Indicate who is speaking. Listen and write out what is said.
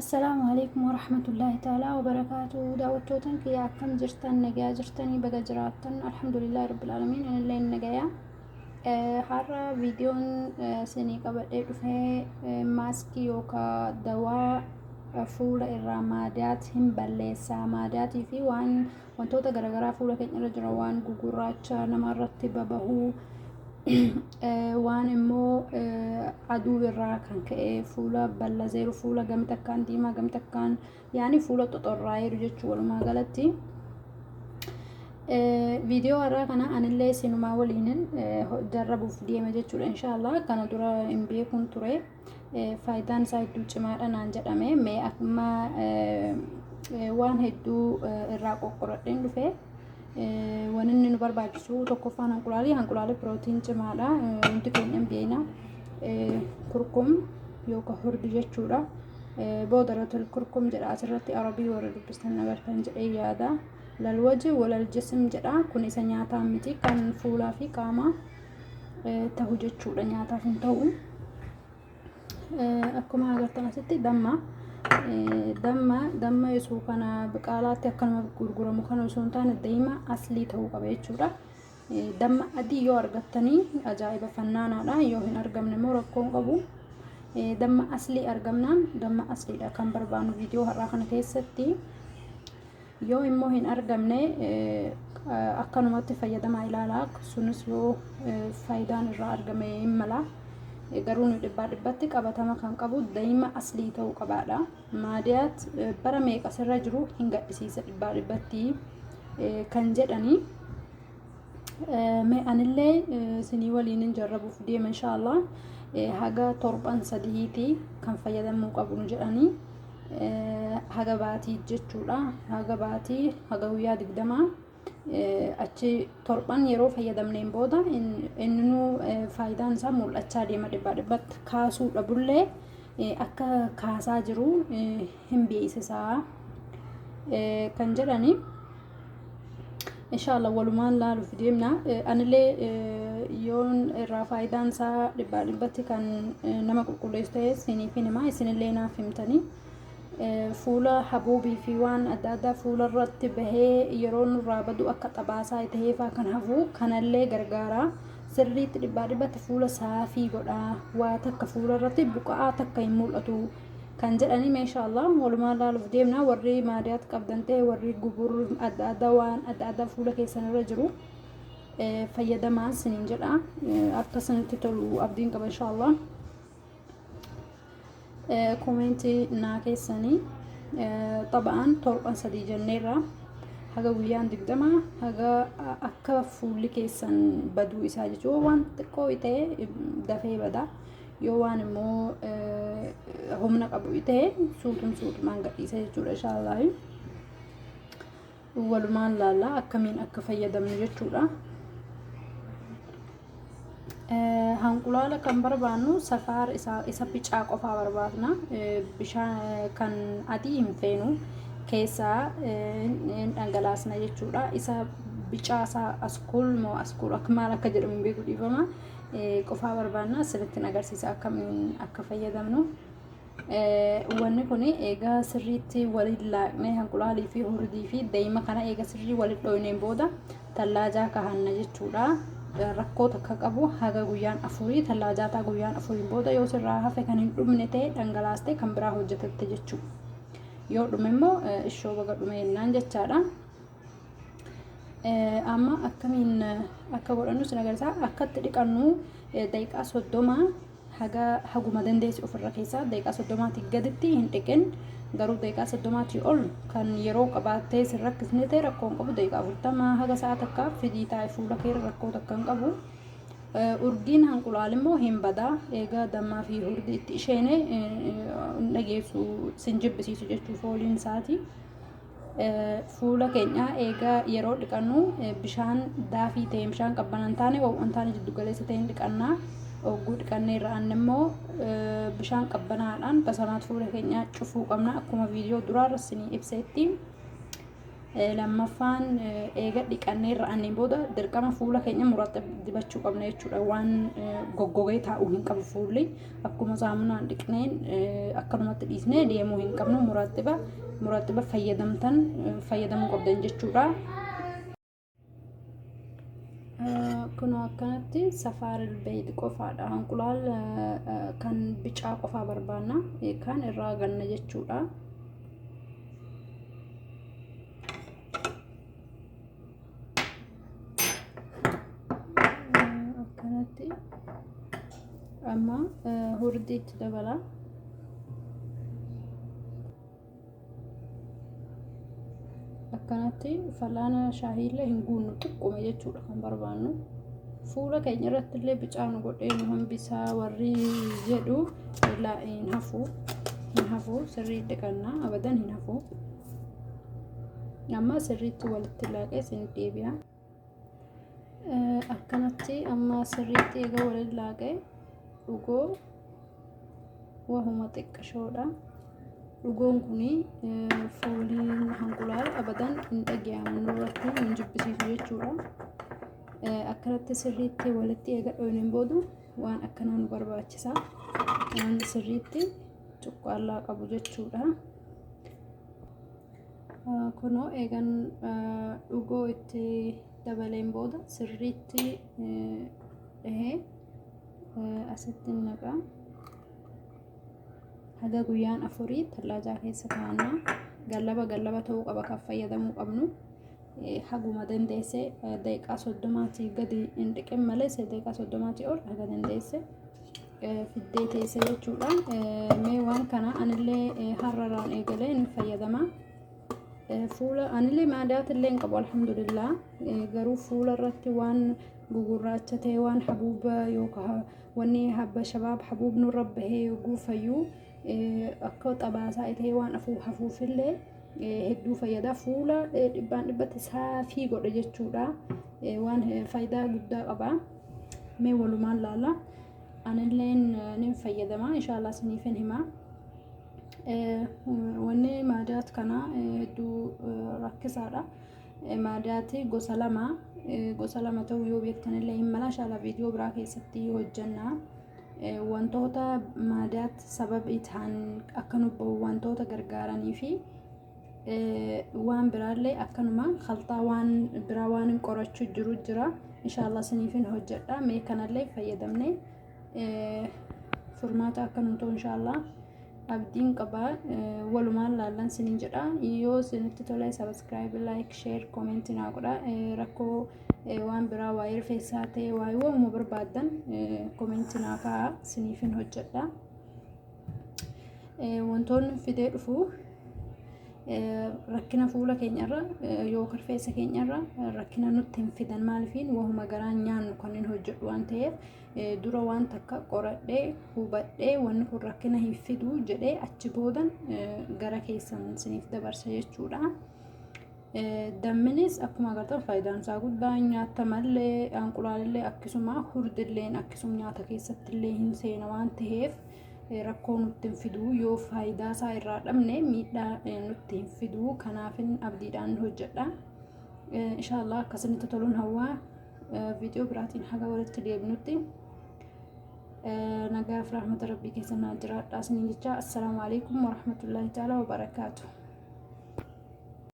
Speaker 1: السلام عليكم ورحمة الله تعالى وبركاته. دعوتوتن كي أكم جرتن نجا جرتني بقى جراتن الحمد لله رب العالمين أنا اللي نجايا. حارة فيديو سني قبل في ماسكي يوكا دواء فول الرمادات هم بلسا ماداتي في وانتوتا غرغرا فولا كن رجل وان غوغوراتشا نمرت ببهو waan immoo aduu irraa kan ka'e fuula ballazeeru fuula gamti akkaan diimaa gamti akkaan yaani fuula xoxorraa'eeru jechuu walumaa galatti viidiyoo har'aa kana anillee sinumaa waliinin jarrabuuf deema jechuudha inshaallah kana dura hin beekun ture faayidaan isaa hedduu cimaadha naan jedhame mee amma waan hedduu irraa qoqqoradheen dhufe wanni nu barbaachisu tokkoffaan hanqulaalii pirootiin cimaadha wanti keenyan beeyna kurkum yookaan hurdi jechuudha boodaratul kurkum jedha asirratti arabii warra dubbistan agartan jedhee yaada lalwaji walal jisim jedha kun isa nyaataa miti kan fuulaa fi qaama ta'u jechuudha nyaataaf hin ta'u akkuma agartan asitti damma isuu kana biqaalaatti akkanuma gurguramu kana osoo hin taane daa'ima aslii ta'uu qaba jechuudha. Damma adii yoo argattanii ajaa'iba fannaanaadha yoo hin argamne immoo rakkoon qabu. Damma aslii argamnaan damma asliidha kan barbaannu viidiyoo har'aa kana keessatti yoo immoo hin argamne akkanumatti fayyadamaa ilaalaa sunis yoo faayidaan irraa argame hin mala. garuu nu dhibbatti qabatama kan qabu daa'ima aslii ta'uu qabaadha. Maadiyaat bara meeqa sirra jiru hin gadhisiisa dhibbatti kan jedhanii mee anillee sinii waliin jarrabuuf deema inshaallah haga torban sadiiti kan fayyadamuu qabu jedhanii haga baatii jechuudha haga baatii haga guyyaa 20 achi torban yeroo fayyadamneen booda inni faayidaan isaa mul'achaa deema dhibbatti kaasuu dhabullee akka kaasaa jiru hin beeksisaa kan jedhani inshallah walumaan laaluuf deemna anillee yoon irraa faayidaan isaa dhibbatti kan nama qulqulleessu ta'e isiniif himaa isinillee naaf himtanii fuula habuubii fi waan adda addaa fuula irratti bahee yeroo nurraa badu akka xabaasaa ta'ee faa kan hafu kanallee gargaara sirriitti dhibbatti fuula saafii godha waa takka fuula irratti buqa'aa takka hin mul'atu kan jedhanii meeshaallah walumaan laaluuf deemna warri maadiyaat qabdan ta'e warri gubur adda addaa waan adda addaa fuula keessan irra jiru fayyadamaa siniin jedha akka sinitti tolu abdiin qaba inshaallah. كومنتي ناكسني طبعا torban sadii jenneerra haga guyyaan 20 haga akka fuulli keessan baduu isaa jechuudha waan xiqqoo ta'e dafee bada yoo waan immoo humna qabu ta'e suutumaan gadhiisa jechuudha inshaallah walumaan laalla akkamiin akka fayyadamnu jechuudha. hanqulaala kan barbaannu safaar isa bicaa qofaa barbaadna bishaan kan adii hin feenu keessaa dhangalaasna jechuudha isa bicaa isaa askuul akka maal akka jedhamu beeku dhiifama qofaa barbaadna asirratti agarsiisa akkamiin akka fayyadamnu wanni kun eegaa sirriitti waliin laaqnee hanqulaalii fi hurdii fi daa'ima kana eega sirrii waliin dhoyneen booda tallaajaa kahanna jechuudha. rakkoo takka qabu haga guyyaan 4 tallaajaataa guyyaan 4 booda yoo sirraa hafe kan hin dhumne ta'e dhangalaaste kan biraa hojjetatte jechuudha yoo dhume immoo ishoo baga dhume jennaan jechaadha. Amma akkamiin akka godhannu sin agarsiisa akkatti dhiqannu daqiiqaa 30 haguma dandeessi ofirra keessaa daqiiqaa 30 gaditti hin dhiqin garuu daqiiqaa 30 ol kan yeroo qabaattee sin rakkisne ta'e rakkoon qabu daqiiqaa 40 haga sa'a takka fidii taa'e fuula keera rakkoo takka hin qabu. Urgiin hanqulaal immoo hin badaa eegaa dammaa fi hurdii itti isheene dhageessu sin jibbisiisu jechuu fooliin isaati. Fuula keenya eegaa yeroo dhiqannu bishaan daafii ta'e bishaan qabbanaan taane waan taane jiddu galeessa ta'een dhiqannaa ogguu dhiqannee irraan immoo bishaan qabbanaadhaan basamaat fuula keenya cufuu qabna akkuma viidiyoo duraarra sinii ibseetti lammaffaan eega dhiqannee ra'aniin booda dirqama fuula keenya muraxxiba dibachuu qabna jechuudha. Waan goggogee taa'uu hin qabu fuulli akkuma saamunaan dhiqneen akkanumatti dhiisnee deemuu hin qabnu. Muraxxiba fayyadamuu qabdan jechuudha. Kun akkanatti safaaril beeyid qofaadha. Hanqulaal kan bicaa qofaa barbaanna kan irraa ganna jechuudha. Akkanatti amma hordii itti dabala. Akkanatti fal'aana shaahiillee hin guunnu xiqquma jechuudha kan barbaannu. Fuula keenya irratti illee bicaa nu godhee nu hambisaa warri jedhu hin hafu sirrii dhiqannaa abadan hin hafu. Amma sirriitti walitti laaqee isin deebi'a. Akkanatti amma sirriitti eega walitti laaqee dhugoo wahuma xiqqashoodha. Dhugoon kuni fooliin hanqulaal abadan hin dhaggeeffamu nurratti hin jibbisiisu jechuudha. Akkanatti sirriitti walitti eega dhoofneen booda waan akkanaa nu barbaachisa. Waan sirriitti cuqqaallaa qabu jechuudha. Kunoo eegan dhugoo itti dabaleen booda sirriitti dhahee asitti naqa. Haga guyyaan afurii tallaajaa keessa kaa'annaa. Gallaba ta'uu qaba kan fayyadamuu qabnu. Haguma dandeesse daqiiqaa 30 gadi hin dhiqin malee daqiiqaa 30 ol haga dandeesse fiddee teesse jechuudha. Mee waan kana anillee har'arraan eegalee ni fayyadama. Fuula anillee maadaatillee hin qabu alhamdulillah. Garuu fuula irratti waan gugurraacha ta'e waan habuuba yookaan wanni habba shabaab habuub nurra bahee yoguu fayyuu akka xabaasaa ta'e waan hafuufillee hedduu fayyada. Fuula dhibbaan dhibbatti saafii godha jechuudha. Waan faayidaa guddaa qaba. Mee walumaan laala. Anilleen ni fayyadama inshallah isiniifin hima. Wanni maadaat kana hedduu rakkisaadha. Maadaati gosa lama ta'uu yoo beektanillee hin mala inshallah viidiyoo biraa keessatti hojjanna. Wantoota maadaat sababii ta'an akka nu bahu wantoota gargaaranii fi waan biraallee akkanuma khalxaa waan biraa waan qorachuu jira inshallah isiniifin hojjedha. Mee kanallee fayyadamne furmaata akka nu ta'u inshallah abdiin qaba. Walumaan laallan sinin jedha. Yoo isinitti tole subscribe, like, share, comment naa godha. Rakkoo waan biraa waa'ee rifeensaa ta'e waa'ee waanuma barbaadan comment naa kaa'a isiniifin hojjedha. Wantoonni fidee dhufu rakkina fuula keenyarra yookaan rifeensa keenyarra rakkina nutti hin fidan maaliifin waanuma garaan nyaannu kan hin hojjedhu waan ta'eef dura waan takka qoradhee hubadhee wanni kun rakkina hin fidu jedhee achi boodan gara keessan isiniif dabarsa jechuudha. Damminis akkuma agartan faayidaan isaa guddaa nyaata malee hanqulaalillee akkasuma hurdilleen akkasuma nyaata keessattillee hin seena waan ta'eef rakkoo nutti hin fidu yoo faayidaa isaa irraa dhabne miidhaa nutti hin fidu. Kanaafin abdiidhaan hojjedha. Inshallah akkasinitti toluun hawaa viidiyoo biraatiin haga walitti deebinutti nagaaf rahmata rabbii keessa naa jiraadhaa isiniin jecha. Assalaamu alaikum warahmatullahi ta'ala wabarakaatuh.